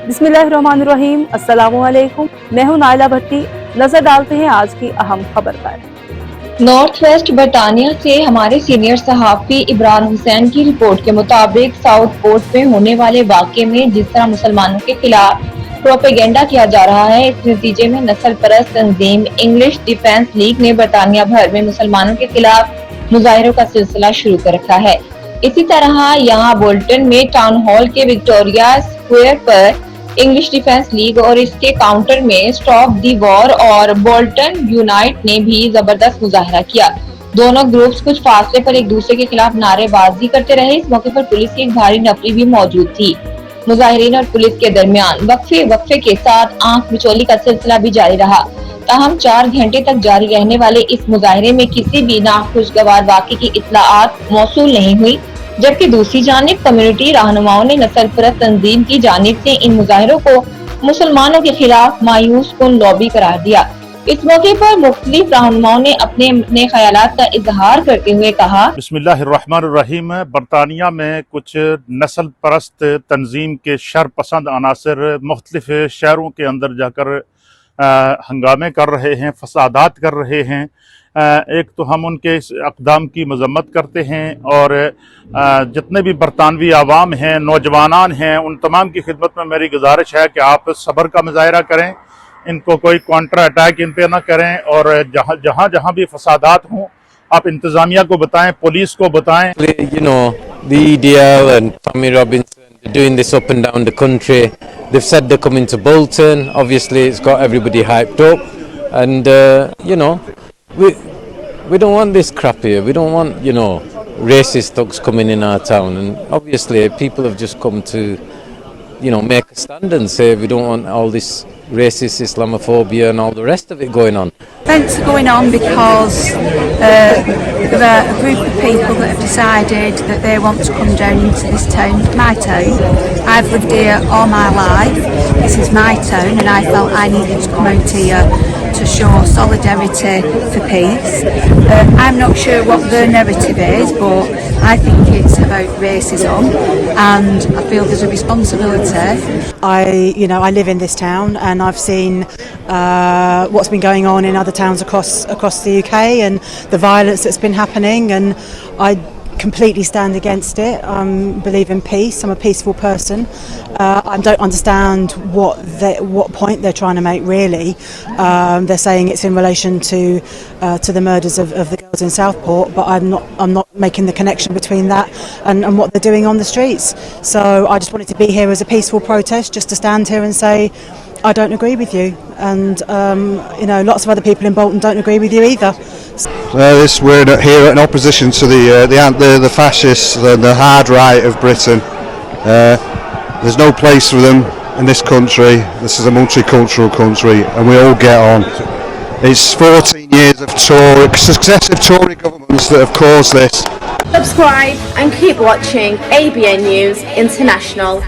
بسم اللہ الرحمن الرحیم، السلام علیکم، میں ہوں نائلہ بھٹی۔ نظر ڈالتے ہیں آج کی اہم خبر پر۔ نارتھ ویسٹ برطانیہ سے ہمارے سینئر صحافی ابرار حسین کی رپورٹ کے مطابق ساوتھ پورٹ میں ہونے والے واقعے میں جس طرح مسلمانوں کے خلاف پروپگنڈہ کیا جا رہا ہے، اس نتیجے میں نسل پرست تنظیم انگلش ڈیفنس لیگ نے برطانیہ بھر میں مسلمانوں کے خلاف مظاہروں کا سلسلہ شروع کر رکھا ہے۔ اسی طرح یہاں بولٹن میں ٹاؤن ہال کے وکٹوریہ سکوائر پر انگلش ڈیفنس لیگ اور اس کے کاونٹر میں سٹاپ دی وار اور بولٹن یونائٹ نے بھی زبردست مظاہرہ کیا۔ دونوں گروپس کچھ فاصلے پر ایک دوسرے کے خلاف نعرے بازی کرتے رہے۔ اس موقع پر پولیس کی ایک بھاری نفری بھی موجود تھی۔ مظاہرین اور پولیس کے درمیان وقفے کے ساتھ آنکھ مچولی کا سلسلہ بھی جاری رہا۔ تاہم 4 گھنٹے تک جاری رہنے والے اس مظاہرے میں کسی بھی ناخوشگوار واقعے کی اطلاعات موصول نہیں ہوئی، جبکہ دوسری جانب کمیونٹی رہنماؤں نے نسل پرست تنظیم کی جانب سے ان مظاہروں کو مسلمانوں کے خلاف مایوس کن لابی قرار دیا۔ اس موقع پر مختلف رہنماؤں نے اپنے خیالات کا اظہار کرتے ہوئے کہا، بسم اللہ الرحمن الرحیم۔ برطانیہ میں کچھ نسل پرست تنظیم کے شر پسند عناصر مختلف شہروں کے اندر جا کر ہنگامے کر رہے ہیں، فسادات کر رہے ہیں۔ ایک تو ہم ان کے اس اقدام کی مذمت کرتے ہیں، اور جتنے بھی برطانوی عوام ہیں، نوجوانان ہیں، ان تمام کی خدمت میں میری گزارش ہے کہ آپ صبر کا مظاہرہ کریں، ان کو کوئی کاؤنٹر اٹیک ان پہ نہ کریں، اور جہاں بھی فسادات ہوں آپ انتظامیہ کو بتائیں، پولیس کو بتائیں۔ The EDL and Tommy Robinson, they're doing this up and down the country. They've said they're coming to Bolton. Obviously, it's got everybody hyped up. And, we don't want this crap here. We don't want, racist thugs coming in our town. And obviously, people have just come to, make a stand and say we don't want all this racist Islamophobia and all the rest of it going on. Events are going on because there are a group of people that have decided that they want to come down into this town, my town. I've lived here all my life. This is my town, and I felt I needed to come out here to show solidarity for peace. I'm not sure what the narrative is, but I think it's about racism, and I feel there's a responsibility. I live in this town, and I've seen what's been going on in other towns across the UK, and the violence that's been happening, and I completely stand against it. I believe in peace. I'm a peaceful person. I don't understand what point they're trying to make, really. They're saying it's in relation to the murders of the girls in Southport, but I'm not making the connection between that and what they're doing on the streets. So I just wanted to be here as a peaceful protest, just to stand here and say I don't agree with you, and lots of other people in Bolton don't agree with you either. We're here in opposition to the fascists, the hard right of Britain. There's no place for them in this country. This is a multicultural country, and we all get on. It's 14 years of successive Tory governments that have caused this. Subscribe and keep watching ABN News International.